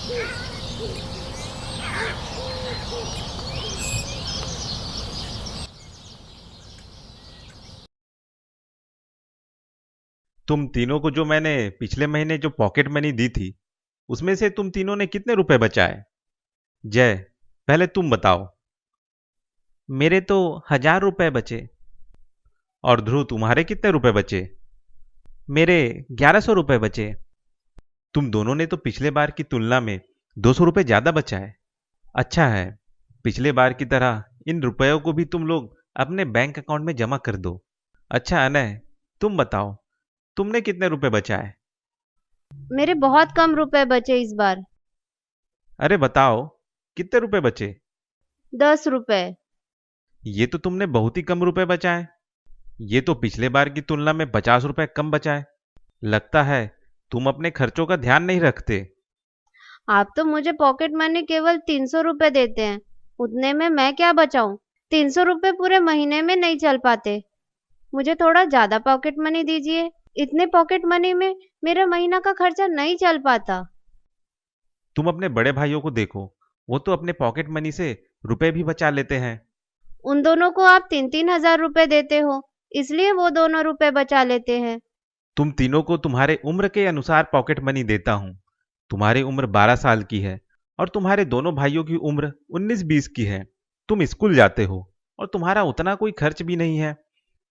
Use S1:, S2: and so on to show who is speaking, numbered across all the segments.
S1: तुम तीनों को जो मैंने पिछले महीने जो पॉकेट मनी दी थी, उसमें से तुम तीनों ने कितने रुपए बचाए? जय, पहले तुम बताओ।
S2: मेरे तो 1,000 रुपए बचे।
S1: और ध्रुव, तुम्हारे कितने रुपए बचे?
S2: मेरे 1,100 रुपए बचे।
S1: तुम दोनों ने तो पिछले बार की तुलना में 200 रुपए ज्यादा बचाए। अच्छा है, पिछले बार की तरह इन रुपयों को भी तुम लोग अपने बैंक अकाउंट में जमा कर दो। अच्छा अनय, तुम बताओ, तुमने कितने रुपए बचाए?
S3: मेरे बहुत कम रुपए बचे इस बार।
S1: अरे बताओ, कितने रुपए बचे?
S3: 10 रुपए।
S1: ये तो तुमने बहुत ही कम रुपए बचाए। ये तो पिछले बार की तुलना में 50 रुपए कम बचाए। लगता है तुम अपने खर्चों का ध्यान नहीं रखते।
S3: आप तो मुझे पॉकेट मनी केवल 300 रुपए देते हैं, उतने में मैं क्या बचाऊं? 300 रुपए पूरे महीने में नहीं चल पाते। मुझे थोड़ा ज्यादा पॉकेट मनी दीजिए। इतने पॉकेट मनी में मेरा महीना का खर्चा नहीं चल पाता।
S1: तुम अपने बड़े भाइयों को देखो, वो तो अपने पॉकेट मनी से रुपए भी बचा लेते हैं।
S3: उन दोनों को आप 3-3 हजार रुपए देते हो, इसलिए वो दोनों रुपए बचा लेते हैं।
S1: तुम तीनों को तुम्हारे उम्र के अनुसार पॉकेट मनी देता हूं। तुम्हारी उम्र 12 साल की है और तुम्हारे दोनों भाइयों की उम्र 19-20 की है। तुम स्कूल जाते हो और तुम्हारा उतना कोई खर्च भी नहीं है।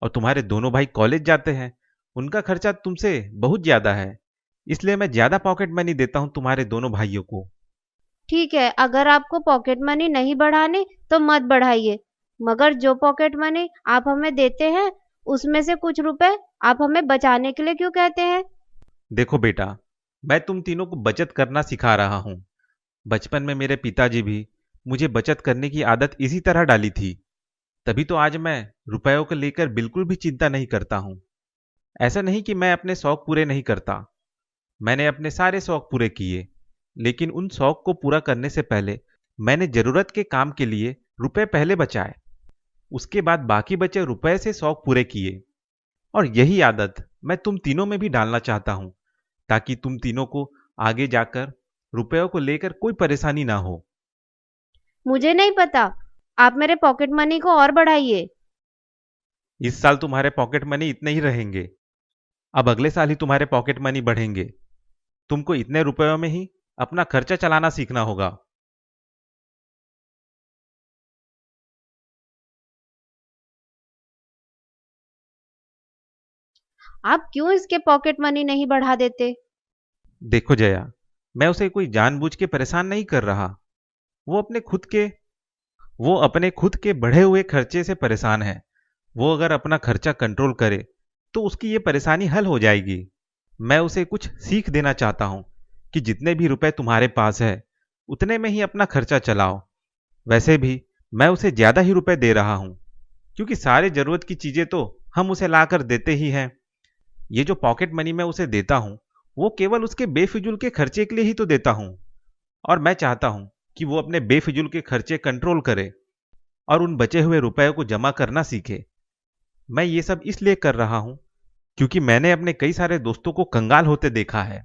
S1: और तुम्हारे दोनों भाई कॉलेज जाते हैं, उनका खर्चा तुमसे बहुत ज्यादा है। इसलिए मैं ज्यादा पॉकेट मनी देता हूं तुम्हारे दोनों भाइयों को।
S3: ठीक है, अगर आपको पॉकेट मनी नहीं बढ़ाने तो मत बढ़ाइए, मगर जो पॉकेट मनी आप हमें देते हैं उसमें से कुछ रुपए आप हमें बचाने के लिए क्यों कहते हैं?
S1: देखो बेटा, मैं तुम तीनों को बचत करना सिखा रहा हूं। बचपन में मेरे पिताजी भी मुझे बचत करने की आदत इसी तरह डाली थी। तभी तो आज मैं रुपयों को लेकर बिल्कुल भी चिंता नहीं करता हूं। ऐसा नहीं कि मैं अपने शौक पूरे नहीं करता। मैंने अपने सारे शौक पूरे किए, लेकिन उन शौक को पूरा करने से पहले मैंने जरूरत के काम के लिए रुपए पहले बचाए। उसके बाद बाकी बचे रुपए से शौक पूरे किए। और यही आदत मैं तुम तीनों में भी डालना चाहता हूं, ताकि तुम तीनों को आगे जाकर रुपयों को लेकर कोई परेशानी ना हो।
S3: मुझे नहीं पता, आप मेरे पॉकेट मनी को और बढ़ाइए।
S1: इस साल तुम्हारे पॉकेट मनी इतने ही रहेंगे। अब अगले साल ही तुम्हारे पॉकेट मनी बढ़ेंगे। तुमको इतने रुपयों में ही अपना खर्चा चलाना सीखना होगा।
S3: आप क्यों इसके पॉकेट मनी नहीं बढ़ा देते?
S1: देखो जया, मैं उसे कोई जानबूझ के परेशान नहीं कर रहा। वो अपने खुद के वो अपने खुद के बढ़े हुए खर्चे से परेशान है। वो अगर अपना खर्चा कंट्रोल करे तो उसकी ये परेशानी हल हो जाएगी। मैं उसे कुछ सीख देना चाहता हूं कि जितने भी रुपए तुम्हारे पास है, उतने में ही अपना खर्चा चलाओ। वैसे भी मैं उसे ज्यादा ही रुपए दे रहा हूं, क्योंकि सारे जरूरत की चीजें तो हम उसे लाकर देते ही हैं। ये जो पॉकेट मनी मैं उसे देता हूं, वो केवल उसके बेफिजूल के खर्चे के लिए ही तो देता हूं। और मैं चाहता हूं कि वो अपने बेफिजूल के खर्चे कंट्रोल करे और उन बचे हुए रुपयों को जमा करना सीखे। मैं ये सब इसलिए कर रहा हूं क्योंकि मैंने अपने कई सारे दोस्तों को कंगाल होते देखा है।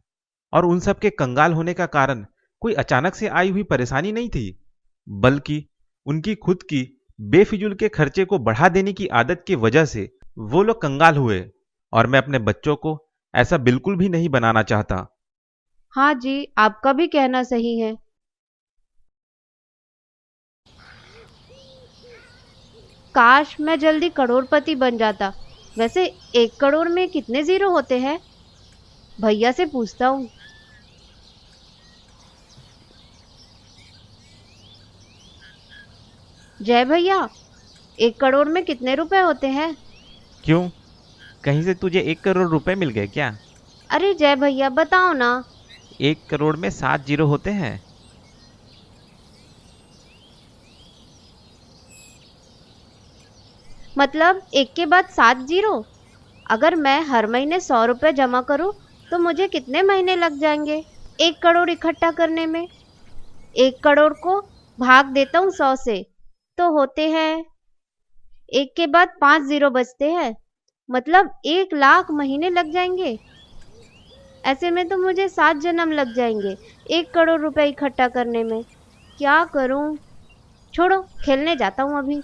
S1: और उन सब के कंगाल होने का कारण कोई अचानक से आई हुई परेशानी नहीं थी, बल्कि उनकी खुद की बेफिजूल के खर्चे को बढ़ा देने की आदत की वजह से वो लोग कंगाल हुए। और मैं अपने बच्चों को ऐसा बिल्कुल भी नहीं बनाना चाहता।
S3: हाँ जी, आपका भी कहना सही है। काश मैं जल्दी करोड़पति बन जाता। वैसे 1 करोड़ में कितने जीरो होते हैं? भैया से पूछता हूँ। जय भैया, 1 करोड़ में कितने रुपए होते हैं?
S2: क्यों, कहीं से तुझे 1 करोड़ रुपए मिल गए क्या?
S3: अरे जय भैया, बताओ ना।
S2: 1 करोड़ में 7 जीरो होते हैं।
S3: मतलब एक के बाद 7 जीरो? अगर मैं हर महीने 100 रुपए जमा करूं तो मुझे कितने महीने लग जाएंगे 1 करोड़ इकट्ठा करने में? 1 करोड़ को भाग देता हूँ 100 से, तो होते हैं, एक के बाद 5 जीरो बचते हैं। मतलब 1 लाख महीने लग जाएंगे। ऐसे में तो मुझे 7 जन्म लग जाएंगे 1 करोड़ रुपए इकट्ठा करने में। क्या करूं? छोड़ो, खेलने जाता हूँ अभी।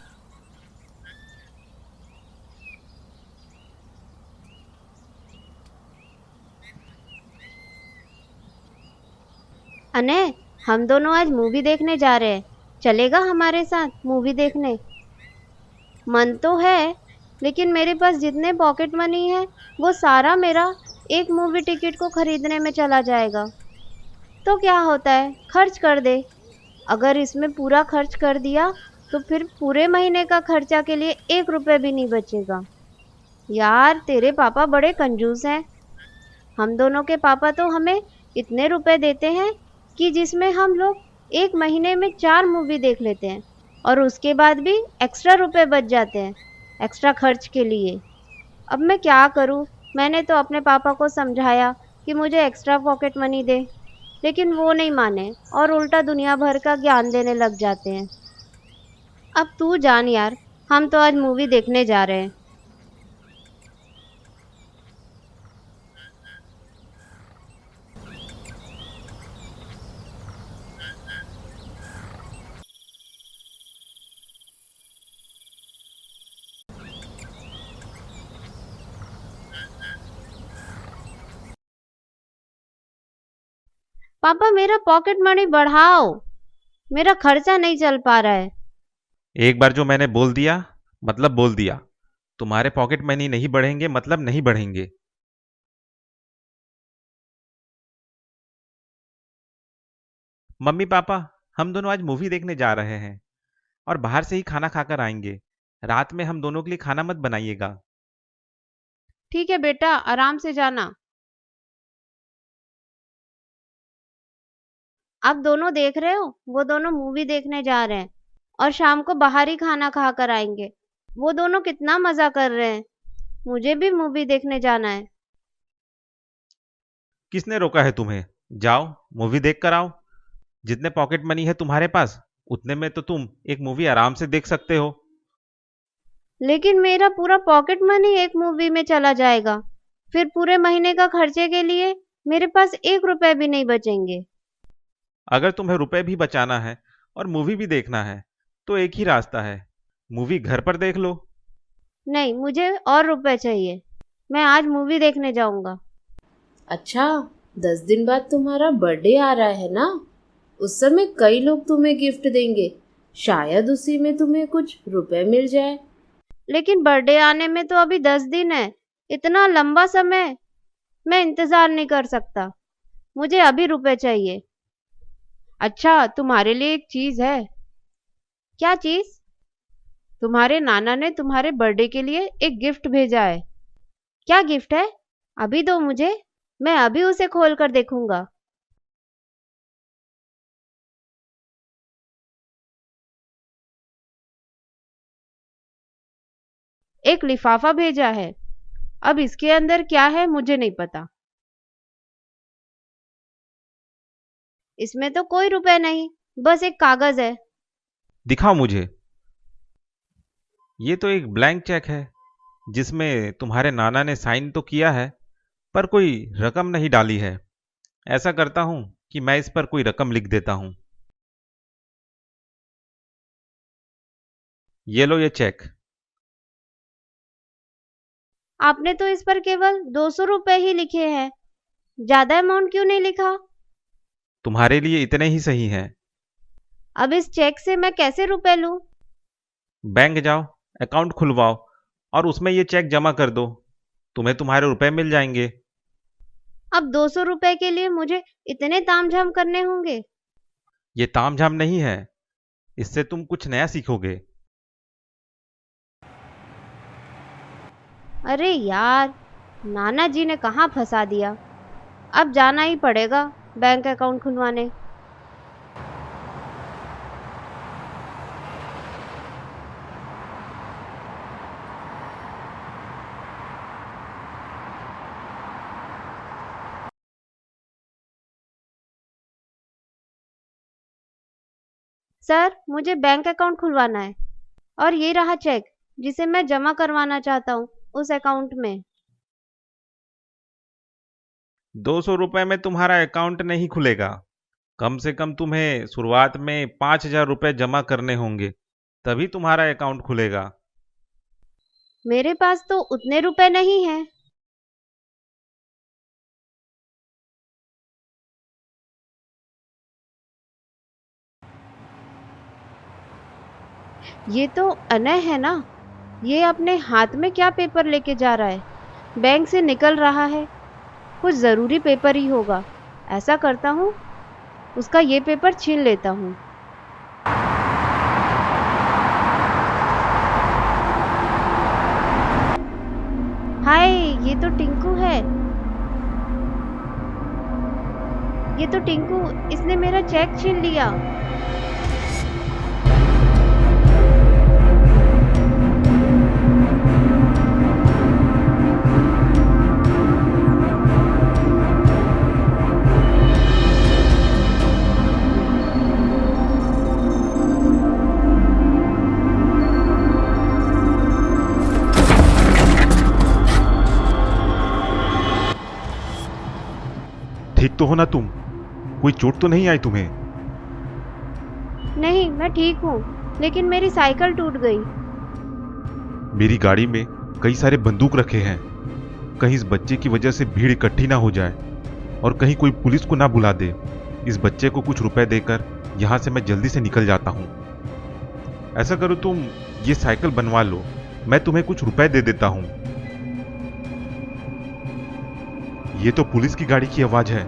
S3: अने, हम दोनों आज मूवी देखने जा रहे हैं। चलेगा हमारे साथ मूवी देखने? मन तो है, लेकिन मेरे पास जितने पॉकेट मनी है वो सारा मेरा एक मूवी टिकट को खरीदने में चला जाएगा। तो क्या होता है, खर्च कर दे। अगर इसमें पूरा खर्च कर दिया तो फिर पूरे महीने का खर्चा के लिए 1 रुपए भी नहीं बचेगा। यार, तेरे पापा बड़े कंजूस हैं। हम दोनों के पापा तो हमें इतने रुपए देते हैं कि जिसमें हम लोग एक महीने में 4 मूवी देख लेते हैं, और उसके बाद भी एक्स्ट्रा रुपए बच जाते हैं एक्स्ट्रा खर्च के लिए। अब मैं क्या करूं? मैंने तो अपने पापा को समझाया कि मुझे एक्स्ट्रा पॉकेट मनी दे, लेकिन वो नहीं माने और उल्टा दुनिया भर का ज्ञान देने लग जाते हैं। अब तू जान यार, हम तो आज मूवी देखने जा रहे हैं। पापा, मेरा पॉकेट मनी बढ़ाओ, मेरा खर्चा नहीं चल पा रहा है।
S1: एक बार जो मैंने बोल दिया मतलब बोल दिया। तुम्हारे पॉकेट मनी नहीं बढ़ेंगे मतलब नहीं बढ़ेंगे। मम्मी पापा, हम दोनों आज मूवी देखने जा रहे हैं और बाहर से ही खाना खाकर आएंगे। रात में हम दोनों के लिए खाना मत बनाइएगा।
S3: ठीक है बेटा, आराम से जाना। आप दोनों देख रहे हो, वो दोनों मूवी देखने जा रहे हैं और शाम को बाहर ही खाना खा कर आएंगे। वो दोनों कितना मजा कर रहे हैं। मुझे भी मूवी देखने जाना है।
S1: किसने रोका है तुम्हें? जाओ, मूवी देख कर आओ। जितने पॉकेट मनी है तुम्हारे पास उतने में तो तुम एक मूवी आराम से देख सकते हो।
S3: लेकिन मेरा पूरा पॉकेट मनी एक मूवी में चला जाएगा, फिर पूरे महीने का खर्चे के लिए मेरे पास 1 रुपए भी नहीं बचेंगे।
S1: अगर तुम्हें रुपए भी बचाना है और मूवी भी देखना है तो एक ही रास्ता है, मूवी घर पर देख लो।
S3: नहीं, मुझे और रुपए चाहिए। मैं आज मूवी देखने जाऊंगा।
S4: अच्छा, 10 दिन बाद तुम्हारा बर्थडे आ रहा है ना? उस समय कई लोग तुम्हें गिफ्ट देंगे। शायद उसी में तुम्हें कुछ रुपए मिल जाए।
S3: लेकिन बर्थडे आने में तो अभी 10 दिन है। इतना लंबा समय मैं इंतजार नहीं कर सकता। मुझे अभी रुपए चाहिए। अच्छा, तुम्हारे लिए एक चीज है। क्या चीज? तुम्हारे नाना ने तुम्हारे बर्थडे के लिए एक गिफ्ट भेजा है। क्या गिफ्ट है? अभी दो मुझे, मैं अभी उसे खोल कर देखूंगा। एक लिफाफा भेजा है। अब इसके अंदर क्या है मुझे नहीं पता। इसमें तो कोई रुपए नहीं, बस एक कागज है।
S1: दिखाओ मुझे। ये तो एक ब्लैंक चेक है जिसमें तुम्हारे नाना ने साइन तो किया है पर कोई रकम नहीं डाली है। ऐसा करता हूं कि मैं इस पर कोई रकम लिख देता हूं। ये लो ये चेक।
S3: आपने तो इस पर केवल 200 रुपए ही लिखे हैं, ज्यादा अमाउंट क्यों नहीं लिखा?
S1: तुम्हारे लिए इतने ही सही हैं।
S3: अब इस चेक से मैं कैसे रुपए लूं?
S1: बैंक जाओ, अकाउंट खुलवाओ और उसमें ये चेक जमा कर दो। तुम्हें तुम्हारे रुपए मिल जाएंगे।
S3: अब 200 रुपए के लिए मुझे इतने तामझाम करने होंगे?
S1: ये तामझाम नहीं है, इससे तुम कुछ नया सीखोगे।
S3: अरे यार, नाना जी ने कहाँ फंसा दिया। अब जाना ही पड़ेगा बैंक अकाउंट खुलवाने। सर, मुझे बैंक अकाउंट खुलवाना है और ये रहा चेक जिसे मैं जमा करवाना चाहता हूँ उस अकाउंट में।
S1: 200 रुपए में तुम्हारा अकाउंट नहीं खुलेगा। कम से कम तुम्हें शुरुआत में 5,000 रुपए जमा करने होंगे, तभी तुम्हारा अकाउंट खुलेगा।
S3: मेरे पास तो उतने रुपए नहीं हैं। ये तो अनय है ना? ये अपने हाथ में क्या पेपर लेके जा रहा है? बैंक से निकल रहा है, कुछ ज़रूरी पेपर ही होगा। ऐसा करता हूँ, उसका ये पेपर छीन लेता हूँ। हाय, ये तो टिंकू है। ये तो टिंकू, इसने मेरा चेक छीन लिया।
S1: ठीक तो हो ना तुम? कोई चोट तो नहीं आई तुम्हें?
S3: नहीं, मैं ठीक हूँ, लेकिन मेरी साइकिल टूट गई।
S1: मेरी गाड़ी में कई सारे बंदूक रखे हैं। कहीं इस बच्चे की वजह से भीड़ इकट्ठी ना हो जाए और कहीं कोई पुलिस को ना बुला दे। इस बच्चे को कुछ रुपए देकर यहाँ से मैं जल्दी से निकल जाता हूँ। ऐसा करो, तुम ये साइकिल बनवा लो, मैं तुम्हें कुछ रुपए दे देता हूँ। ये तो पुलिस की गाड़ी की आवाज है,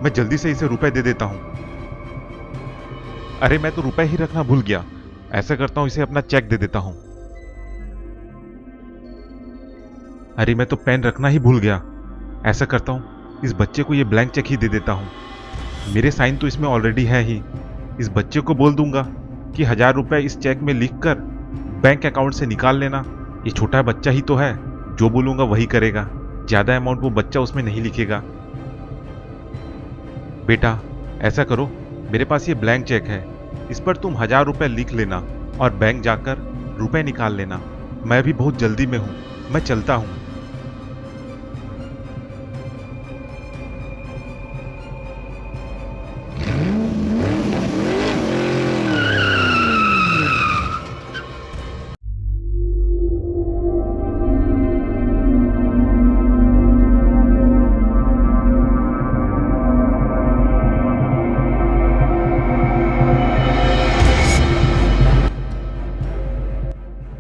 S1: मैं जल्दी से इसे रुपए दे देता हूँ। अरे मैं तो रुपए ही रखना भूल गया। ऐसा करता हूँ, इसे अपना चेक दे देता हूँ। अरे मैं तो पेन रखना ही भूल गया। ऐसा करता हूँ, इस बच्चे को ये ब्लैंक चेक ही दे देता हूँ। मेरे साइन तो इसमें ऑलरेडी है ही। इस बच्चे को बोल दूंगा कि 1,000 रुपए इस चेक में लिखकर बैंक अकाउंट से निकाल लेना। ये छोटा बच्चा ही तो है, जो बोलूंगा वही करेगा। ज्यादा अमाउंट वो बच्चा उसमें नहीं लिखेगा। बेटा ऐसा करो, मेरे पास ये ब्लैंक चेक है, इस पर तुम 1,000 रुपए लिख लेना और बैंक जाकर रुपए निकाल लेना। मैं भी बहुत जल्दी में हूं, मैं चलता हूं।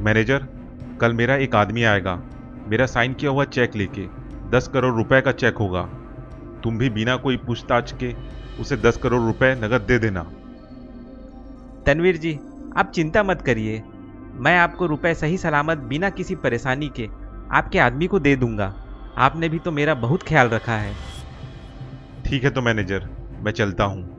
S1: मैनेजर, कल मेरा एक आदमी आएगा, मेरा साइन किया हुआ चेक लेके। 10 करोड़ रुपए का चेक होगा। तुम भी बिना कोई पूछताछ के उसे 10 करोड़ रुपए नगद दे देना।
S2: तनवीर जी, आप चिंता मत करिए, मैं आपको रुपए सही सलामत बिना किसी परेशानी के आपके आदमी को दे दूंगा। आपने भी तो मेरा बहुत ख्याल रखा है।
S1: ठीक है तो मैनेजर, मैं चलता हूं।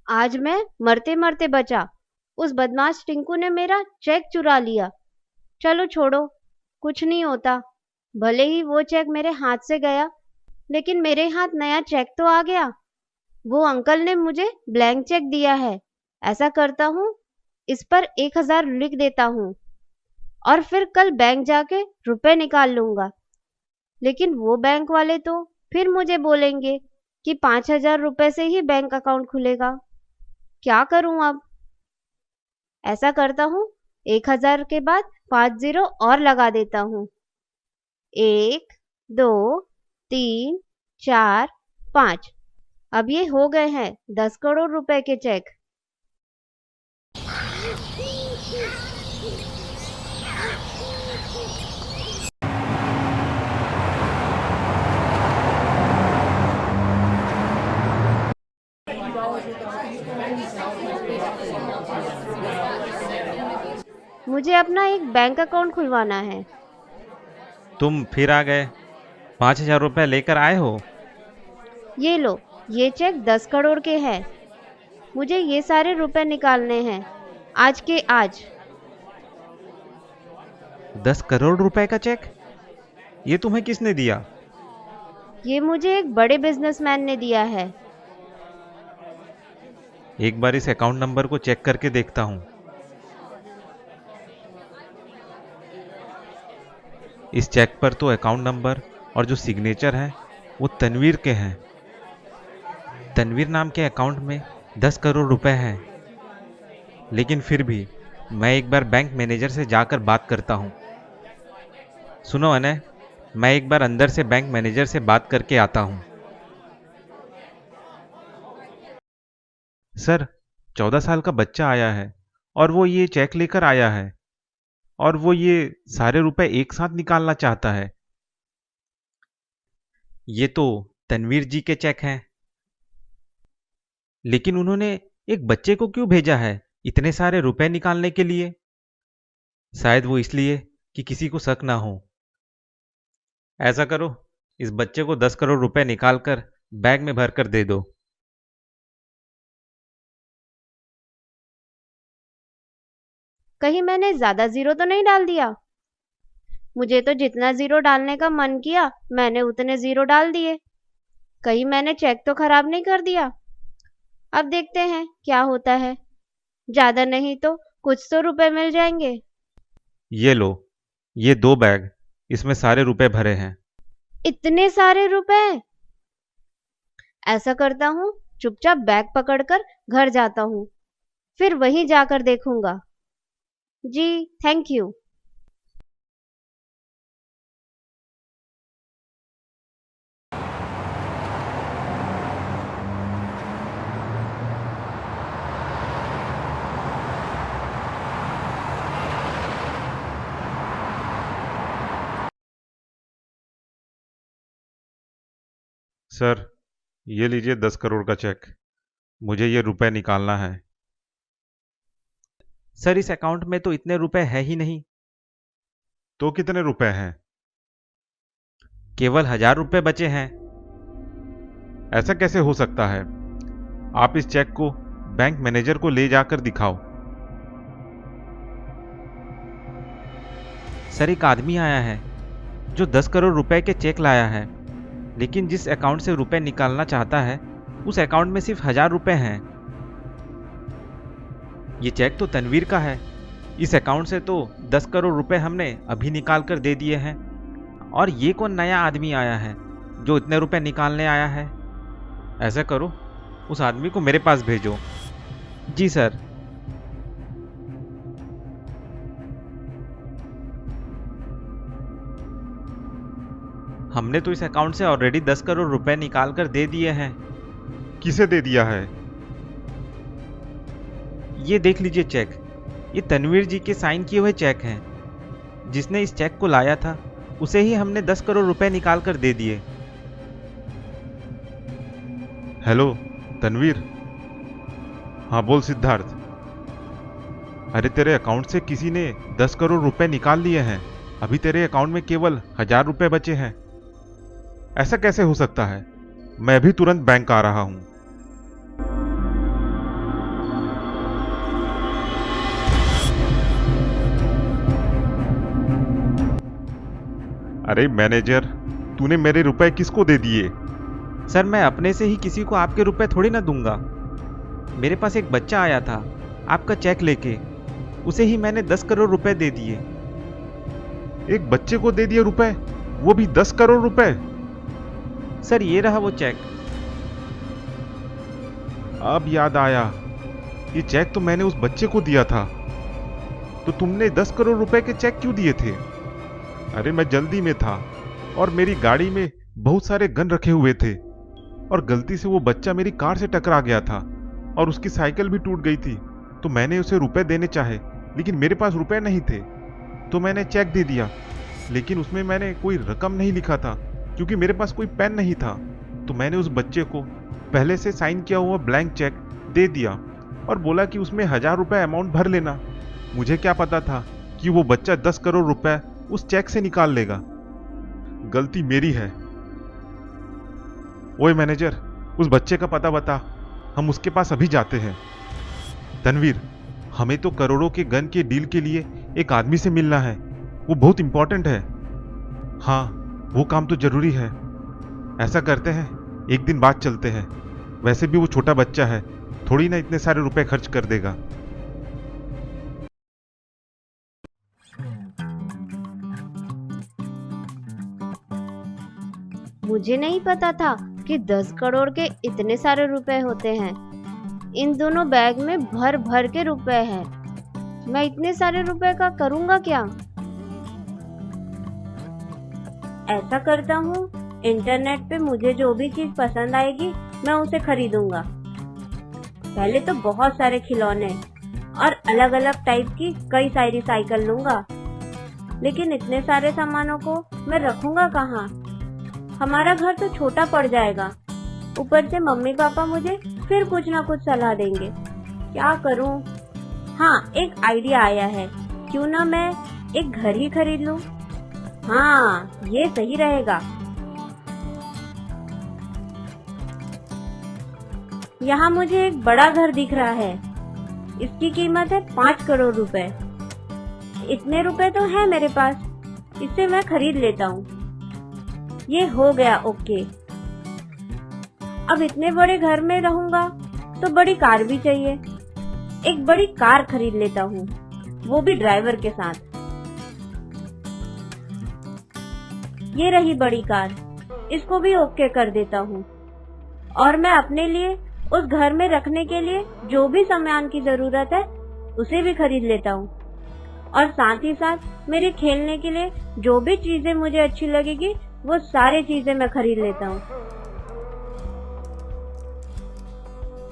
S3: आज मैं मरते मरते बचा। उस बदमाश टिंकू ने मेरा चेक चुरा लिया। चलो छोड़ो, कुछ नहीं होता। भले ही वो चेक मेरे हाथ से गया, लेकिन मेरे हाथ नया चेक तो आ गया। वो अंकल ने मुझे ब्लैंक चेक दिया है। ऐसा करता हूँ, इस पर 1,000 लिख देता हूँ और फिर कल बैंक जाके रुपए निकाल लूंगा। लेकिन वो बैंक वाले तो फिर मुझे बोलेंगे कि 5,000 रुपए से ही बैंक अकाउंट खुलेगा। क्या करूं अब? ऐसा करता हूँ, 1,000 के बाद 5 जीरो और लगा देता हूँ। 1, 2, 3, 4, 5। अब ये हो गए हैं 10 करोड़ रुपए के चेक। मुझे अपना एक बैंक अकाउंट खुलवाना है।
S2: तुम फिर आ गए, 5,000 रुपये लेकर आए हो?
S3: ये लो, ये चेक 10 करोड़ के हैं। मुझे ये सारे रुपए निकालने हैं, आज के आज।
S2: 10 करोड़ रुपए का चेक? ये तुम्हें किसने दिया?
S3: ये मुझे एक बड़े बिजनेसमैन ने दिया है।
S1: एक बार इस अकाउंट नंबर को चेक करके देखता हूं। इस चेक पर तो अकाउंट नंबर और जो सिग्नेचर है वो तनवीर के हैं। तनवीर नाम के अकाउंट में 10 करोड़ रुपए हैं। लेकिन फिर भी मैं एक बार बैंक मैनेजर से जाकर बात करता हूं। सुनो अनय, मैं एक बार अंदर से बैंक मैनेजर से बात करके आता हूं। सर, 14 साल का बच्चा आया है और वो ये चेक लेकर आया है और वो ये सारे रुपए एक साथ निकालना चाहता है। ये तो तनवीर जी के चेक हैं। लेकिन उन्होंने एक बच्चे को क्यों भेजा है इतने सारे रुपए निकालने के लिए? शायद वो इसलिए कि किसी को शक ना हो। ऐसा करो, इस बच्चे को 10 करोड़ रुपए निकालकर बैग में भरकर दे दो।
S3: कहीं मैंने ज्यादा जीरो तो नहीं डाल दिया? मुझे तो जितना जीरो डालने का मन किया मैंने उतने जीरो डाल दिए। कहीं मैंने चेक तो खराब नहीं कर दिया? अब देखते हैं क्या होता है। ज्यादा नहीं तो कुछ तो रुपए मिल जाएंगे।
S1: ये लो, ये 2 बैग, इसमें सारे रुपए भरे हैं।
S3: इतने सारे रुपए? ऐसा करता हूँ, चुपचाप बैग पकड़कर घर जाता हूँ, फिर वहीं जाकर देखूंगा। जी थैंक यू।
S1: सर, ये लीजिए 10 करोड़ का चेक। मुझे ये रुपए निकालना है।
S2: सर, इस अकाउंट में तो इतने रुपए है ही नहीं।
S1: तो कितने रुपए हैं?
S2: केवल 1000 रुपए बचे हैं।
S1: ऐसा कैसे हो सकता है? आप इस चेक को बैंक मैनेजर को ले जाकर दिखाओ।
S2: सर, एक आदमी आया है जो 10 करोड़ रुपए के चेक लाया है, लेकिन जिस अकाउंट से रुपए निकालना चाहता है उस अकाउंट में सिर्फ 1000 रुपए हैं। ये चेक तो तनवीर का है। इस अकाउंट से तो 10 करोड़ रुपए हमने अभी निकाल कर दे दिए हैं। और ये कौन नया आदमी आया है जो इतने रुपए निकालने आया है?
S1: ऐसा करो, उस आदमी को मेरे पास भेजो।
S2: जी सर। हमने तो इस अकाउंट से ऑलरेडी 10 करोड़ रुपए निकाल कर दे दिए हैं।
S1: किसे दे दिया है?
S2: ये देख लीजिए चेक। ये तनवीर जी के साइन किए हुए चेक हैं। जिसने इस चेक को लाया था उसे ही हमने 10 करोड़ रुपए निकाल कर दे दिए।
S1: हेलो तनवीर। हाँ बोल सिद्धार्थ। अरे तेरे अकाउंट से किसी ने 10 करोड़ रुपए निकाल लिए हैं। अभी तेरे अकाउंट में केवल 1000 रुपए बचे हैं। ऐसा कैसे हो सकता है? मैं भी तुरंत बैंक आ रहा हूं। अरे मैनेजर, तूने मेरे रुपए किसको दे दिए?
S2: सर, मैं अपने से ही किसी को आपके रुपए थोड़ी ना दूंगा। मेरे पास एक बच्चा आया था आपका चेक लेके, उसे ही मैंने 10 करोड़ रुपए दे दिए।
S1: एक बच्चे को दे दिए रुपए, वो भी 10 करोड़ रुपए?
S2: सर, ये रहा वो चेक।
S1: अब याद आया, ये चेक तो मैंने उस बच्चे को दिया था। तो तुमने 10 करोड़ रुपए के चेक क्यों दिए थे? अरे मैं जल्दी में था और मेरी गाड़ी में बहुत सारे गन रखे हुए थे और गलती से वो बच्चा मेरी कार से टकरा गया था और उसकी साइकिल भी टूट गई थी। तो मैंने उसे रुपए देने चाहे, लेकिन मेरे पास रुपए नहीं थे, तो मैंने चेक दे दिया। लेकिन उसमें मैंने कोई रकम नहीं लिखा था क्योंकि मेरे पास कोई पेन नहीं था। तो मैंने उस बच्चे को पहले से साइन किया हुआ ब्लैंक चेक दे दिया और बोला कि उसमें 1000 रुपए अमाउंट भर लेना। मुझे क्या पता था कि वो बच्चा 10 करोड़ रुपए उस चेक से निकाल लेगा। गलती मेरी है। ओए मैनेजर, उस बच्चे का पता बता, हम उसके पास अभी जाते हैं। तनवीर, हमें तो करोड़ों के गन के डील के लिए एक आदमी से मिलना है, वो बहुत इंपॉर्टेंट है। हाँ, वो काम तो जरूरी है। ऐसा करते हैं, एक दिन बाद चलते हैं। वैसे भी वो छोटा बच्चा है, थोड़ी ना इतने सारे रुपए खर्च कर देगा।
S3: मुझे नहीं पता था कि 10 करोड़ के इतने सारे रुपए होते हैं। इन दोनों बैग में भर भर के रुपए हैं। मैं इतने सारे रुपए का करूंगा क्या? ऐसा करता हूँ, इंटरनेट पे मुझे जो भी चीज पसंद आएगी मैं उसे खरीदूंगा। पहले तो बहुत सारे खिलौने और अलग अलग टाइप की कई सारी साइकिल लूंगा। लेकिन इतने सारे सामानों को मैं रखूंगा कहाँ? हमारा घर तो छोटा पड़ जाएगा। ऊपर से मम्मी पापा मुझे फिर कुछ ना कुछ सलाह देंगे। क्या करूं? हाँ, एक आइडिया आया है। क्यों ना मैं एक घर ही खरीद लूं? हाँ, ये सही रहेगा। यहाँ मुझे एक बड़ा घर दिख रहा है। इसकी कीमत है 5 करोड़ रुपए। इतने रुपए तो है मेरे पास, इससे मैं खरीद लेता हूँ। ये हो गया, ओके। अब इतने बड़े घर में रहूंगा तो बड़ी कार भी चाहिए। एक बड़ी कार खरीद लेता हूँ, वो भी ड्राइवर के साथ। ये रही बड़ी कार, इसको भी ओके कर देता हूँ। और मैं अपने लिए उस घर में रखने के लिए जो भी सामान की जरूरत है उसे भी खरीद लेता हूँ। और साथ ही साथ मेरे खेलने के लिए जो भी चीजें मुझे अच्छी लगेगी वो सारी चीजें मैं खरीद लेता हूँ।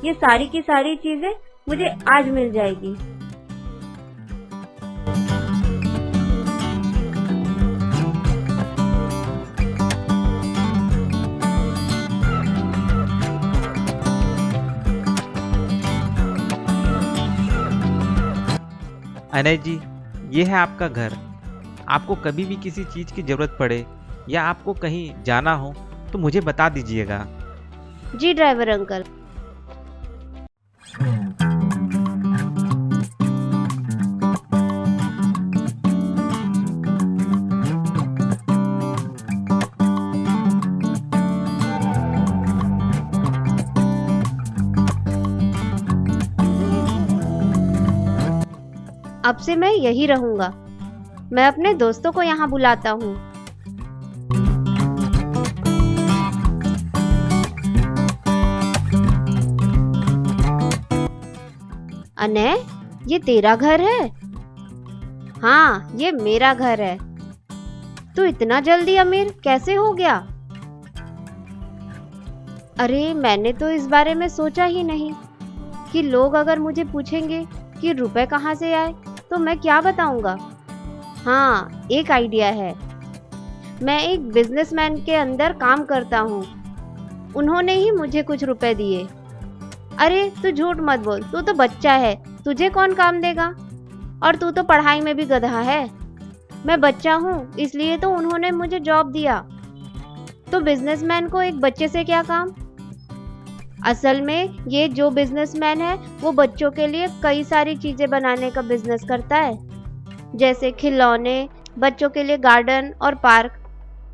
S3: ये सारी की सारी चीजें मुझे आज मिल जाएगी।
S2: अनय जी, ये है आपका घर। आपको कभी भी किसी चीज की जरूरत पड़े या आपको कहीं जाना हो तो मुझे बता दीजिएगा।
S3: जी ड्राइवर अंकल। अब से मैं यही रहूंगा। मैं अपने दोस्तों को यहाँ बुलाता हूँ। अनय, ये तेरा घर है? हाँ, ये मेरा घर है। तू इतना जल्दी अमीर कैसे हो गया? अरे, मैंने तो इस बारे में सोचा ही नहीं कि लोग अगर मुझे पूछेंगे कि रुपए कहाँ से आए तो मैं क्या बताऊंगा। हाँ, एक आइडिया है। मैं एक बिजनेसमैन के अंदर काम करता हूँ। उन्होंने ही मुझे कुछ रुपए दिए। अरे तू झूठ मत बोल, तू तो बच्चा है, तुझे कौन काम देगा? और तू तो पढ़ाई में भी गधा है। मैं बच्चा हूँ इसलिए तो उन्होंने मुझे जॉब दिया। तो बिजनेसमैन को एक बच्चे से क्या काम? असल में ये जो बिजनेसमैन है वो बच्चों के लिए कई सारी चीजें बनाने का बिजनेस करता है, जैसे खिलौने, बच्चों के लिए गार्डन और पार्क,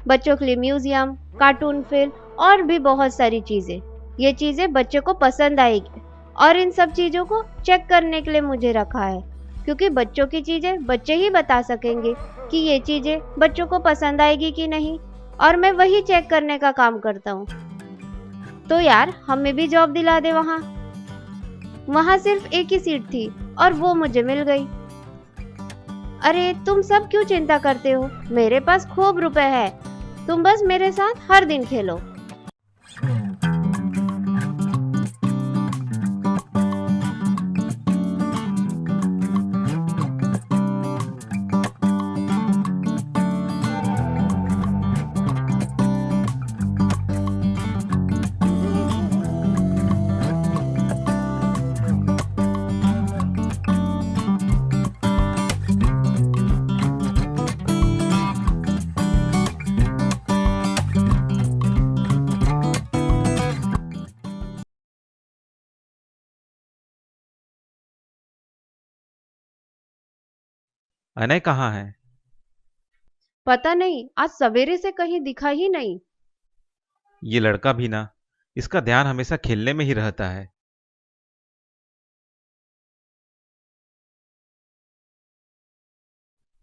S3: बच्चों के लिए म्यूजियम, कार्टून फिल्म और भी बहुत सारी चीजें। ये चीजें बच्चों को पसंद आएगी और इन सब चीजों को चेक करने के लिए मुझे रखा है, क्योंकि बच्चों की चीजें बच्चे ही बता सकेंगे कि ये चीजें बच्चों को पसंद आएगी कि नहीं, और मैं वही चेक करने का काम करता हूँ। तो यार हमें भी जॉब दिला दे। वहां सिर्फ एक ही सीट थी और वो मुझे मिल गई। अरे तुम सब क्यों चिंता करते हो? मेरे पास खूब रुपए है। तुम बस मेरे साथ हर दिन खेलो।
S2: अनय कहाँ है?
S3: पता नहीं, आज सवेरे से कहीं दिखा ही नहीं।
S1: ये लड़का भी ना, इसका ध्यान हमेशा खेलने में ही रहता है।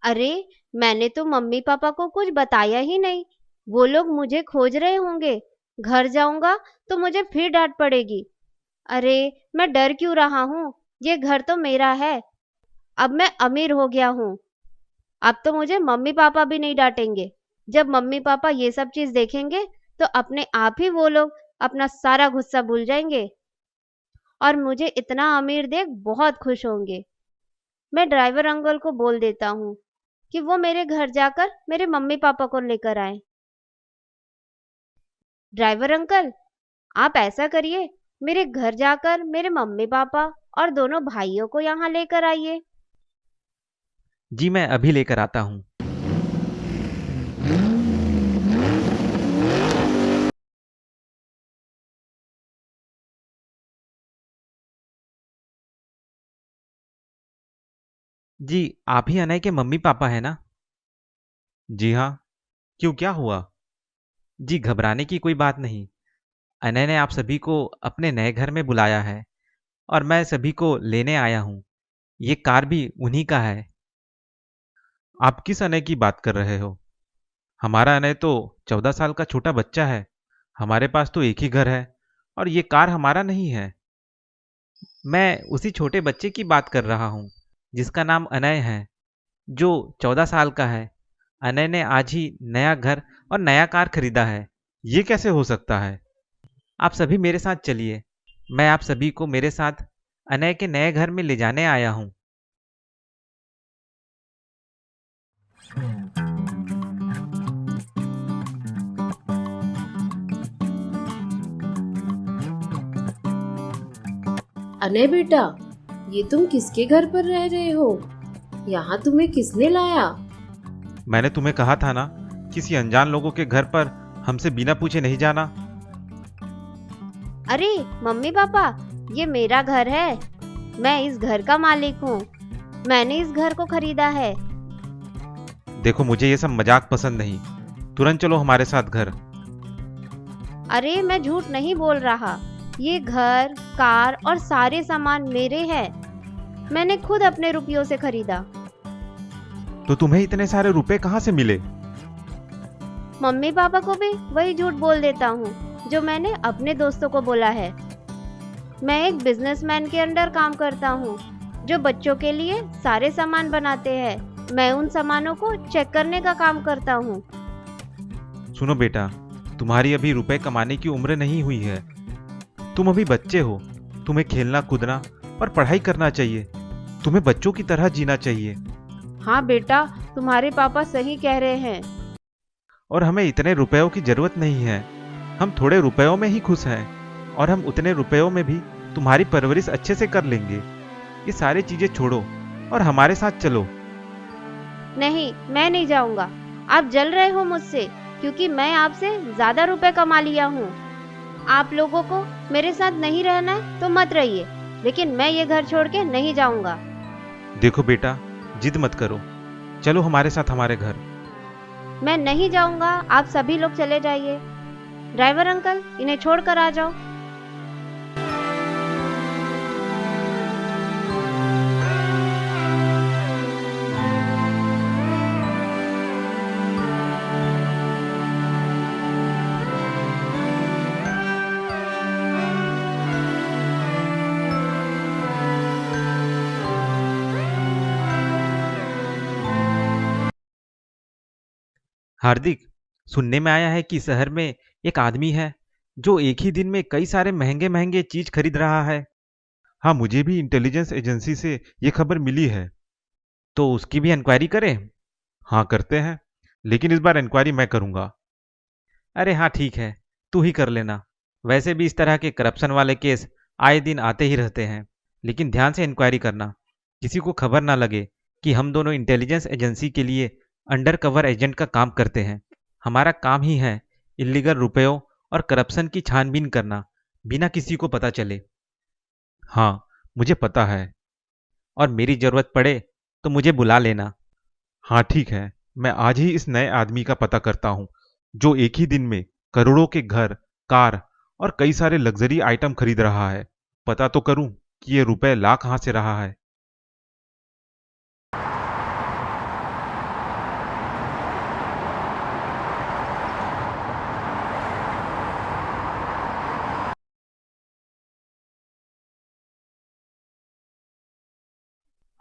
S3: अरे, मैंने तो मम्मी पापा को कुछ बताया ही नहीं। वो लोग मुझे खोज रहे होंगे। घर जाऊंगा तो मुझे फिर डांट पड़ेगी। अरे, मैं डर क्यों रहा हूँ? ये घर तो मेरा है। अब मैं अमीर हो गया हूँ। अब तो मुझे मम्मी पापा भी नहीं डांटेंगे। जब मम्मी पापा ये सब चीज देखेंगे तो अपने आप ही वो लोग अपना सारा गुस्सा भूल जाएंगे और मुझे इतना अमीर देख बहुत खुश होंगे। मैं ड्राइवर अंकल को बोल देता हूँ कि वो मेरे घर जाकर मेरे मम्मी पापा को लेकर आए। ड्राइवर अंकल, आप ऐसा करिए, मेरे घर जाकर मेरे मम्मी पापा और दोनों भाइयों को यहाँ लेकर आइए।
S2: जी मैं अभी लेकर आता हूँ। जी आप ही अनय के मम्मी पापा है ना?
S1: जी हाँ। क्यों, क्या हुआ?
S2: जी घबराने की कोई बात नहीं। अनय ने आप सभी को अपने नए घर में बुलाया है और मैं सभी को लेने आया हूँ। ये कार भी उन्हीं का है।
S1: आप किस अनय की बात कर रहे हो? हमारा अनय तो 14 साल का छोटा बच्चा है। हमारे पास तो एक ही घर है और ये कार हमारा नहीं है।
S2: मैं उसी छोटे बच्चे की बात कर रहा हूँ जिसका नाम अनय है, जो 14 साल का है। अनय ने आज ही नया घर और नया कार खरीदा है।
S1: ये कैसे हो सकता है?
S2: आप सभी मेरे साथ चलिए। मैं आप सभी को मेरे साथ अनय के नए घर में ले जाने आया हूँ।
S4: अनय बेटा, ये तुम किसके घर पर रह रहे हो? यहाँ तुम्हें किसने लाया?
S1: मैंने तुम्हें कहा था ना, किसी अनजान लोगों के घर पर हमसे बिना पूछे नहीं जाना।
S3: अरे मम्मी पापा, ये मेरा घर है। मैं इस घर का मालिक हूँ। मैंने इस घर को खरीदा है।
S1: देखो, मुझे ये सब मजाक पसंद नहीं। तुरंत चलो हमारे साथ घर।
S3: अरे, मैं झूठ नहीं बोल रहा। ये घर, कार और सारे सामान मेरे हैं। मैंने खुद अपने रुपयों से खरीदा।
S1: तो तुम्हें इतने सारे रुपए कहाँ से मिले?
S3: मम्मी पापा को भी वही झूठ बोल देता हूँ जो मैंने अपने दोस्तों को बोला है। मैं एक बिजनेसमैन के अंडर काम करता हूँ जो बच्चों के लिए सारे सामान बनाते हैं। मैं उन सामानों को चेक करने का काम करता हूँ।
S1: सुनो बेटा, तुम्हारी अभी रुपए कमाने की उम्र नहीं हुई है। तुम अभी बच्चे हो। तुम्हें खेलना कूदना और पढ़ाई करना चाहिए। तुम्हें बच्चों की तरह जीना चाहिए।
S3: हाँ बेटा, तुम्हारे पापा सही कह रहे हैं।
S1: और हमें इतने रुपयों की जरूरत नहीं है। हम थोड़े रुपयों में ही खुश हैं और हम उतने रुपयों में भी तुम्हारी परवरिश अच्छे से कर लेंगे। ये सारी चीजें छोड़ो और हमारे साथ चलो।
S3: नहीं, मैं नहीं जाऊंगा। आप जल रहे हो मुझसे क्योंकि मैं आपसे ज्यादा रुपए कमा लिया हूँ। आप लोगों को मेरे साथ नहीं रहना है तो मत रहिए, लेकिन मैं ये घर छोड़ के नहीं जाऊंगा।
S1: देखो बेटा, जिद मत करो। चलो हमारे साथ हमारे घर।
S3: मैं नहीं जाऊंगा। आप सभी लोग चले जाइए। ड्राइवर अंकल, इन्हें छोड़कर आ जाओ।
S2: हार्दिक, सुनने में आया है कि शहर में एक आदमी है जो एक ही दिन में कई सारे महंगे महंगे चीज खरीद रहा है।
S1: हाँ, मुझे भी इंटेलिजेंस एजेंसी से ये खबर मिली है।
S2: तो उसकी भी इंक्वायरी करें?
S1: हाँ, करते हैं, लेकिन इस बार इंक्वायरी मैं करूंगा।
S2: अरे हाँ ठीक है, तू ही कर लेना। वैसे भी इस तरह के करप्शन वाले केस आए दिन आते ही रहते हैं। लेकिन ध्यान से इंक्वायरी करना, किसी को खबर ना लगे कि हम दोनों इंटेलिजेंस एजेंसी के लिए अंडर कवर एजेंट का काम करते हैं। हमारा काम ही है इलीगल रुपयों और करप्शन की छानबीन करना, बिना किसी को पता चले।
S1: हाँ, मुझे पता है।
S2: और मेरी जरूरत पड़े तो मुझे बुला लेना।
S1: हाँ ठीक है, मैं आज ही इस नए आदमी का पता करता हूँ जो एक ही दिन में करोड़ों के घर कार और कई सारे लग्जरी आइटम खरीद रहा है। पता तो करूं कि ये रुपए ला कहां से रहा है।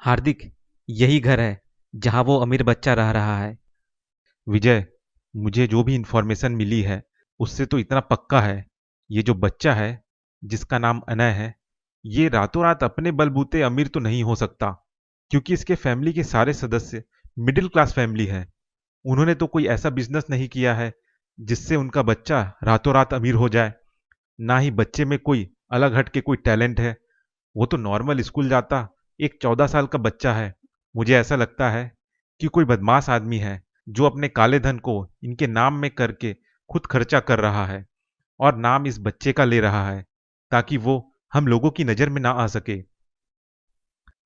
S2: हार्दिक, यही घर है जहां वो अमीर बच्चा रह रहा है।
S1: विजय, मुझे जो भी इंफॉर्मेशन मिली है उससे तो इतना पक्का है, ये जो बच्चा है जिसका नाम अनय है, ये रातों रात अपने बलबूते अमीर तो नहीं हो सकता, क्योंकि इसके फैमिली के सारे सदस्य मिडिल क्लास फैमिली है। उन्होंने तो कोई ऐसा बिजनेस नहीं किया है जिससे उनका बच्चा रातों रात अमीर हो जाए। ना ही बच्चे में कोई अलग हट के कोई टैलेंट है। वो तो नॉर्मल स्कूल जाता एक 14 साल का बच्चा है। मुझे ऐसा लगता है कि कोई बदमाश आदमी है जो अपने काले धन को इनके नाम में करके खुद खर्चा कर रहा है और नाम इस बच्चे का ले रहा है ताकि वो हम लोगों की नज़र में ना आ सके।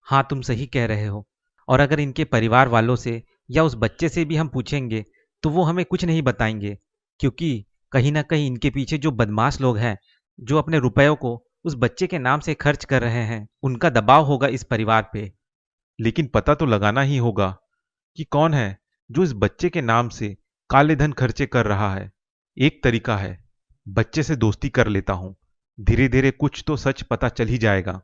S2: हाँ, तुम सही कह रहे हो। और अगर इनके परिवार वालों से या उस बच्चे से भी हम पूछेंगे तो वो हमें कुछ नहीं बताएंगे, क्योंकि कहीं ना कहीं इनके पीछे जो बदमाश लोग हैं जो अपने रुपयों को उस बच्चे के नाम से खर्च कर रहे हैं, उनका दबाव होगा इस परिवार पे।
S1: लेकिन पता तो लगाना ही होगा कि कौन है जो इस बच्चे के नाम से काले धन खर्चे कर रहा है। एक तरीका है, बच्चे से दोस्ती कर लेता हूं, धीरे धीरे कुछ तो सच पता चल ही जाएगा।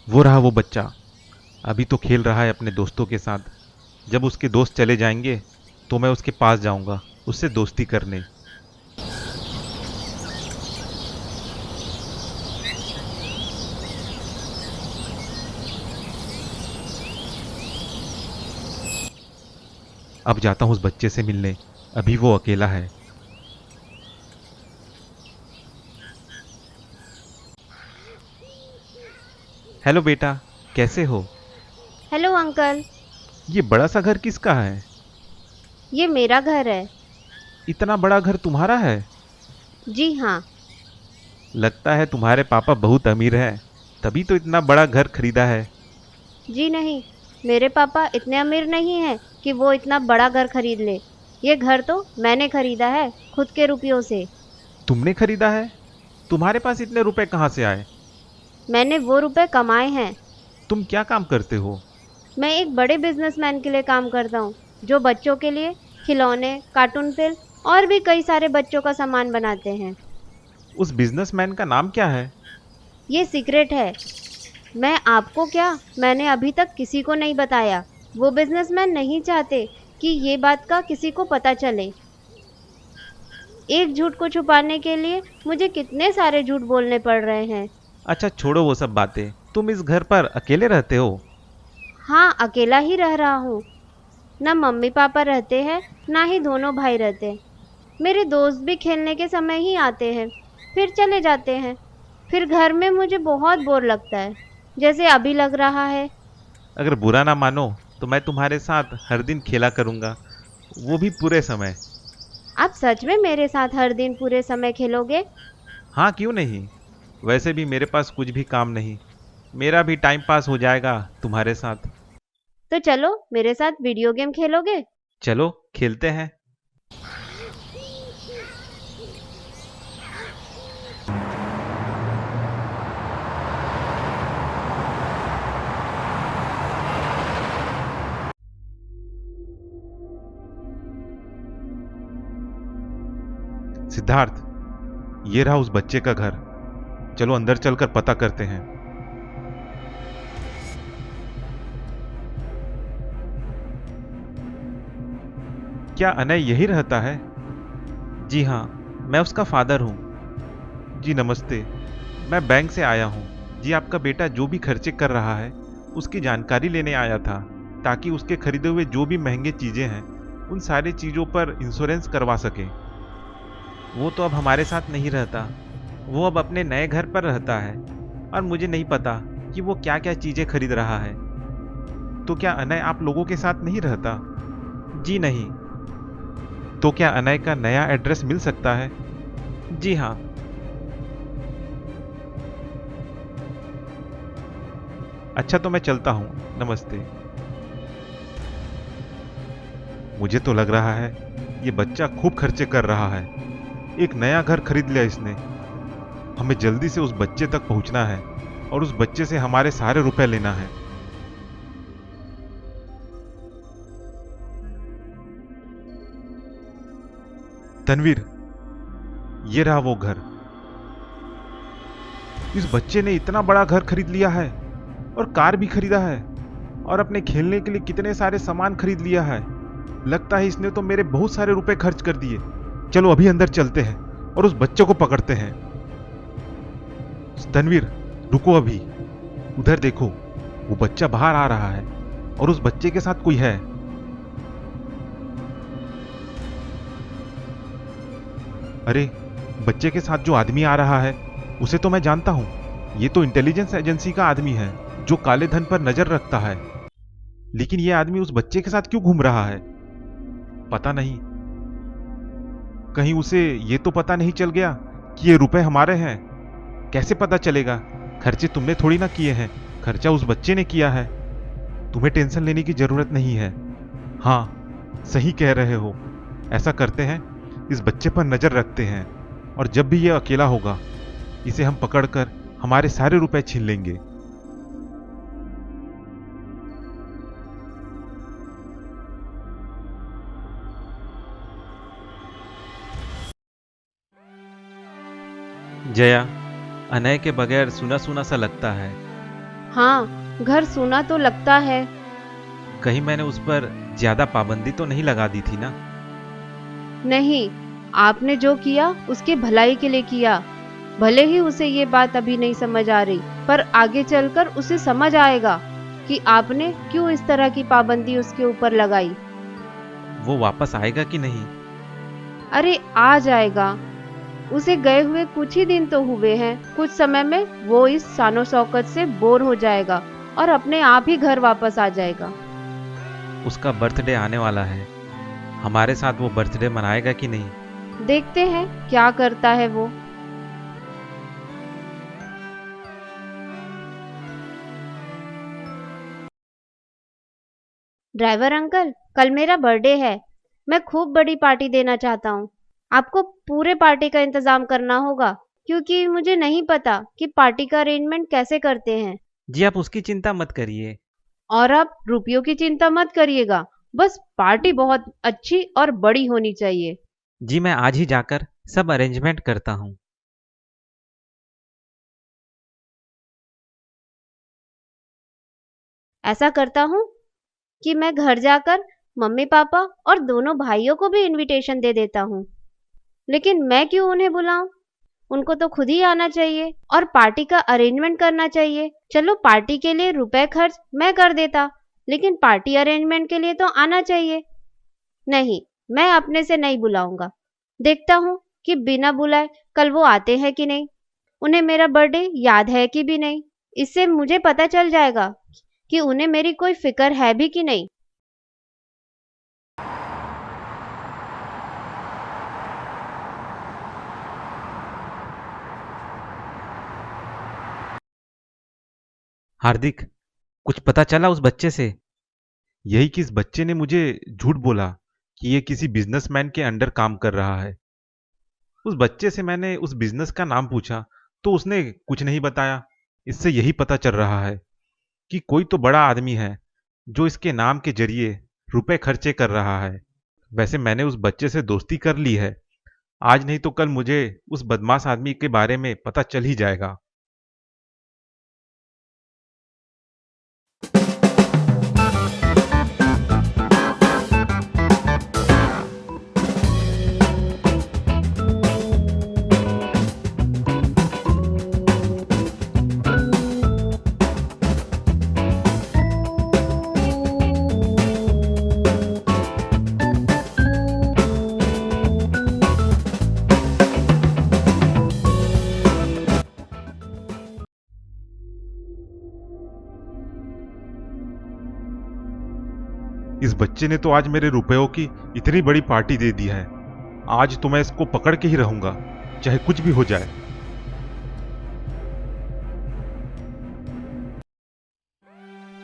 S1: वो रहा वो बच्चा, अभी तो खेल रहा है अपने दोस्तों के साथ। जब उसके दोस्त चले जाएंगे तो मैं उसके पास जाऊंगा उससे दोस्ती करने। अब जाता हूं उस बच्चे से मिलने, अभी वो अकेला है। हेलो बेटा, कैसे हो?
S3: Hello uncle.
S1: ये बड़ा सा घर किसका है?
S3: ये मेरा घर है।
S1: इतना बड़ा घर तुम्हारा है?
S3: जी हाँ।
S1: लगता है तुम्हारे पापा बहुत अमीर हैं, तभी तो इतना बड़ा घर खरीदा है।
S3: जी नहीं, मेरे पापा इतने अमीर नहीं हैं कि वो इतना बड़ा घर खरीद ले। ये घर तो मैंने खरीदा है खुद के रुपयों से।
S1: तुमने खरीदा है? तुम्हारे पास इतने रुपए कहाँ से आए?
S3: मैंने वो रुपए कमाए हैं।
S1: तुम क्या काम करते हो?
S3: मैं एक बड़े बिजनेसमैन के लिए काम करता हूँ, जो बच्चों के लिए खिलौने, कार्टून फिल्म और भी कई सारे बच्चों का सामान बनाते हैं।
S1: उस बिजनेसमैन का नाम क्या है?
S3: ये सीक्रेट है। मैं आपको क्या, मैंने अभी तक किसी को नहीं बताया। वो बिजनेसमैन नहीं चाहते कि ये बात का किसी को पता चले। एक झूठ को छुपाने के लिए मुझे कितने सारे झूठ बोलने पड़ रहे हैं।
S1: अच्छा छोड़ो वो सब बातें, तुम इस घर पर अकेले रहते हो?
S3: हाँ, अकेला ही रह रहा हूँ। ना मम्मी पापा रहते हैं, ना ही दोनों भाई रहते हैं। मेरे दोस्त भी खेलने के समय ही आते हैं, फिर चले जाते हैं। फिर घर में मुझे बहुत बोर लगता है, जैसे अभी लग रहा है।
S1: अगर बुरा ना मानो तो मैं तुम्हारे साथ हर दिन खेला करूंगा, वो भी पूरे समय।
S3: आप सच में मेरे साथ हर दिन पूरे समय खेलोगे?
S1: हाँ, क्यों नहीं। वैसे भी मेरे पास कुछ भी काम नहीं, मेरा भी टाइम पास हो जाएगा तुम्हारे साथ।
S3: तो चलो मेरे साथ वीडियो गेम खेलोगे?
S1: चलो खेलते हैं। सिद्धार्थ, ये रहा उस बच्चे का घर। चलो अंदर चलकर पता करते हैं। क्या अनय यही रहता है?
S2: जी हाँ, मैं उसका फादर हूँ।
S1: जी नमस्ते, मैं बैंक से आया हूँ। जी आपका बेटा जो भी खर्चे कर रहा है उसकी जानकारी लेने आया था, ताकि उसके खरीदे हुए जो भी महंगे चीज़ें हैं उन सारी चीज़ों पर इंश्योरेंस करवा सके।
S2: वो तो अब हमारे साथ नहीं रहता, वो अब अपने नए घर पर रहता है और मुझे नहीं पता कि वो क्या क्या चीज़ें खरीद रहा है।
S1: तो क्या अनय आप लोगों के साथ नहीं रहता?
S2: जी नहीं।
S1: तो क्या अनय का नया एड्रेस मिल सकता है?
S2: जी हाँ।
S1: अच्छा, तो मैं चलता हूँ। नमस्ते। मुझे तो लग रहा है ये बच्चा खूब खर्चे कर रहा है। एक नया घर खरीद लिया इसने। हमें जल्दी से उस बच्चे तक पहुंचना है और उस बच्चे से हमारे सारे रुपए लेना है। तनवीर, ये रहा वो घर। इस बच्चे ने इतना बड़ा घर खरीद लिया है और कार भी खरीदा है और अपने खेलने के लिए कितने सारे सामान खरीद लिया है। लगता है इसने तो मेरे बहुत सारे रुपए खर्च कर दिए। चलो अभी अंदर चलते हैं और उस बच्चे को पकड़ते हैं। तनवीर, रुको अभी। उधर देखो, वो बच्चा बाहर आ रहा है और उस बच्चे के साथ कोई है। अरे, बच्चे के साथ जो आदमी आ रहा है उसे तो मैं जानता हूं। ये तो इंटेलिजेंस एजेंसी का आदमी है जो काले धन पर नजर रखता है। लेकिन यह आदमी उस बच्चे के साथ क्यों घूम रहा है? पता नहीं, कहीं उसे ये तो पता नहीं चल गया कि ये रुपए हमारे हैं। कैसे पता चलेगा? खर्चे तुमने थोड़ी ना किए हैं, खर्चा उस बच्चे ने किया है। तुम्हें टेंशन लेने की जरूरत नहीं है। हाँ, सही कह रहे हो। ऐसा करते हैं, इस बच्चे पर नजर रखते हैं और जब भी ये अकेला होगा इसे हम पकड़कर हमारे सारे रुपए छीन लेंगे।
S2: जया, अनय के बगैर सुना सुना सा लगता है।
S3: हाँ, घर सूना तो लगता है।
S2: कहीं मैंने उस पर ज्यादा पाबंदी तो नहीं लगा दी थी ना?
S3: नहीं, आपने जो किया उसकी भलाई के लिए किया। भले ही उसे ये बात अभी नहीं समझ आ रही, पर आगे चलकर उसे समझ आएगा कि आपने क्यों इस तरह की पाबंदी उसके ऊपर लगाई।
S2: वो वापस आएगा कि नहीं?
S3: अरे आ जाएगा। उसे गए हुए कुछ ही दिन तो हुए हैं। कुछ समय में वो इस शानो शौकत से बोर हो जाएगा और अपने आप ही घर वापस आ जाएगा।
S2: उसका बर्थडे आने वाला है। हमारे साथ वो बर्थडे मनाएगा कि नहीं?
S3: देखते हैं क्या करता है वो। ड्राइवर अंकल, कल मेरा बर्थडे है। मैं खूब बड़ी पार्टी देना चाहता हूँ। आपको पूरे पार्टी का इंतजाम करना होगा, क्योंकि मुझे नहीं पता कि पार्टी का अरेंजमेंट कैसे करते हैं।
S2: जी, आप उसकी चिंता मत करिए।
S3: और आप रुपयों की चिंता मत करिएगा। बस पार्टी बहुत अच्छी और बड़ी होनी चाहिए।
S2: जी, मैं आज ही जाकर सब अरेंजमेंट करता हूँ।
S3: ऐसा करता हूँ कि मैं घर जाकर मम्मी पापा और दोनों भाइयों को भी इनविटेशन दे देता हूँ। लेकिन मैं क्यों उन्हें बुलाऊं? उनको तो खुद ही आना चाहिए और पार्टी का अरेंजमेंट करना चाहिए। चलो, पार्टी के लिए रुपए खर्च मैं कर देता, लेकिन पार्टी अरेंजमेंट के लिए तो आना चाहिए। नहीं, मैं अपने से नहीं बुलाऊंगा। देखता हूँ कि बिना बुलाए कल वो आते हैं कि नहीं, उन्हें मेरा बर्थडे याद है कि भी नहीं। इससे मुझे पता चल जाएगा कि उन्हें मेरी कोई फिक्र है भी कि नहीं।
S2: हार्दिक, कुछ पता चला उस बच्चे से?
S1: यही कि इस बच्चे ने मुझे झूठ बोला कि ये किसी बिजनेसमैन के अंडर काम कर रहा है। उस बच्चे से मैंने उस बिजनेस का नाम पूछा तो उसने कुछ नहीं बताया। इससे यही पता चल रहा है कि कोई तो बड़ा आदमी है जो इसके नाम के जरिए रुपए खर्चे कर रहा है। वैसे मैंने उस बच्चे से दोस्ती कर ली है। आज नहीं तो कल मुझे उस बदमाश आदमी के बारे में पता चल ही जाएगा। इस बच्चे ने तो आज मेरे रुपयों की इतनी बड़ी पार्टी दे दी है। आज तो मैं इसको पकड़ के ही रहूंगा, चाहे कुछ भी हो जाए।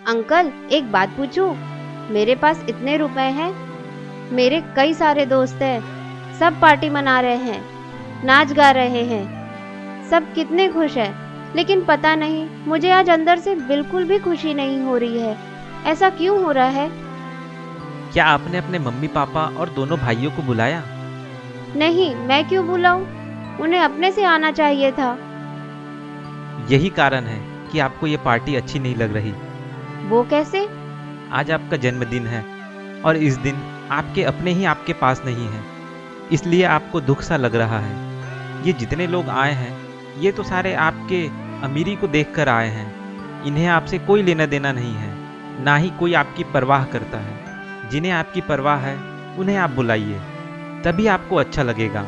S3: अंकल, एक बात पूछूं? मेरे पास इतने रुपए हैं, मेरे कई सारे दोस्त हैं, सब पार्टी मना रहे हैं, नाच गा रहे हैं, सब कितने खुश हैं, लेकिन पता नहीं मुझे आज अंदर से बिल्कुल भी खुशी नहीं हो रही है। ऐसा क्यों हो रहा है?
S2: क्या आपने अपने मम्मी पापा और दोनों भाइयों को बुलाया?
S3: नहीं, मैं क्यों बुलाऊं? उन्हें अपने से आना चाहिए था।
S2: यही कारण है कि आपको ये पार्टी अच्छी नहीं लग रही।
S3: वो कैसे?
S2: आज आपका जन्मदिन है और इस दिन आपके अपने ही आपके पास नहीं है, इसलिए आपको दुख सा लग रहा है। ये जितने लोग आए हैं, ये तो सारे आपके अमीरी को देखकर आए हैं। इन्हें आपसे कोई लेना देना नहीं है, ना ही कोई आपकी परवाह करता है। जिन्हें आपकी परवाह है उन्हें आप बुलाइए, तभी आपको अच्छा लगेगा।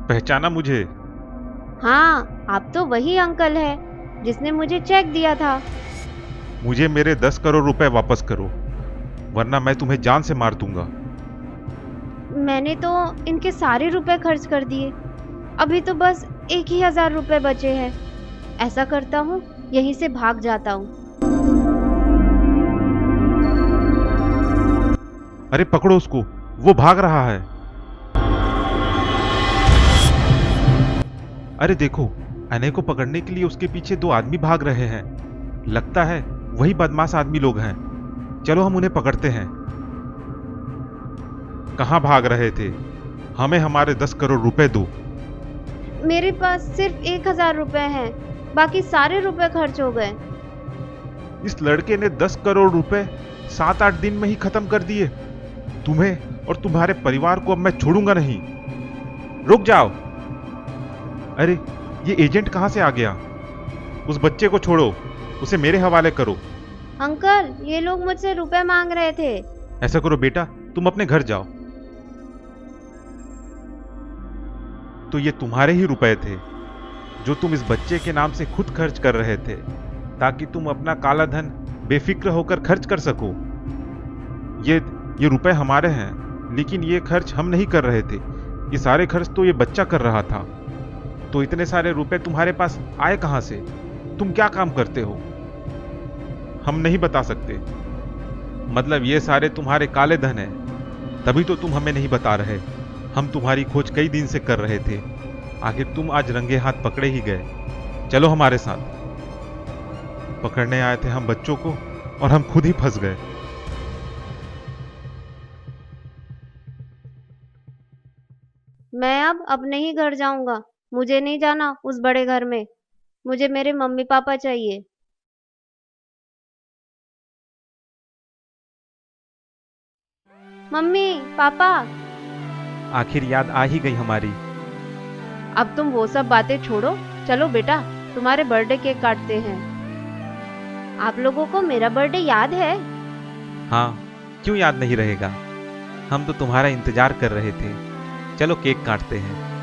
S1: पहचाना मुझे?
S3: हाँ, आप तो वही अंकल है जिसने मुझे चेक दिया था।
S1: मुझे मेरे 10 करोड़ रुपए वापस करो, वरना मैं तुम्हें जान से मार दूंगा।
S3: मैंने तो इनके सारे रुपए खर्च कर दिए, अभी तो बस 1,000 रुपए बचे हैं। ऐसा करता हूँ, यहीं से भाग जाता हूँ।
S1: अरे पकड़ो उसको, वो भाग रहा है। अरे देखो, अनय को पकड़ने के लिए उसके पीछे 2 आदमी भाग रहे हैं। लगता है वही बदमाश आदमी लोग हैं। चलो हम उन्हें पकड़ते हैं। कहाँ भाग रहे थे? हमें हमारे 10 करोड़ रुपए दो।
S3: मेरे पास सिर्फ 1,000 रुपए हैं, बाकी सारे रुपए खर्च हो गए।
S1: इस लड़के ने 10 करोड़ रुपए 7-8 दिन में ही खत्म कर दिए। तुम्हें और तुम्हारे परिवार को अब मैं छोड़ूंगा नहीं। रुक जाओ। अरे ये एजेंट कहाँ से आ गया? उस बच्चे को छोड़ो, उसे मेरे हवाले करो।
S3: अंकल, ये लोग मुझसे रुपए मांग रहे थे।
S1: ऐसा करो बेटा, तुम अपने घर जाओ। तो ये तुम्हारे ही रुपए थे जो तुम इस बच्चे के नाम से खुद खर्च कर रहे थे, ताकि तुम अपना काला धन बेफिक्र होकर खर्च कर सको। ये रुपए हमारे हैं, लेकिन ये खर्च हम नहीं कर रहे थे। ये सारे खर्च तो ये बच्चा कर रहा था। तो इतने सारे रुपए तुम्हारे पास आए कहां से? तुम क्या काम करते हो? हम नहीं बता सकते। मतलब ये सारे तुम्हारे काले धन हैं, तभी तो तुम हमें नहीं बता रहे। हम तुम्हारी खोज कई दिन से कर रहे थे, आखिर तुम आज रंगे हाथ पकड़े ही गए। चलो हमारे साथ। पकड़ने आए थे हम बच्चों को और हम खुद ही फंस गए।
S3: मैं अब अपने ही घर जाऊंगा। मुझे नहीं जाना उस बड़े घर में। मुझे मेरे मम्मी पापा चाहिए। Mummy papa.
S2: आखिर याद आ ही गई हमारी।
S3: अब तुम वो सब बातें छोड़ो, चलो बेटा, तुम्हारे बर्थडे केक काटते हैं। आप लोगों को मेरा बर्थडे याद है?
S2: हाँ, क्यों याद नहीं रहेगा। हम तो तुम्हारा इंतजार कर रहे थे। चलो केक काटते हैं।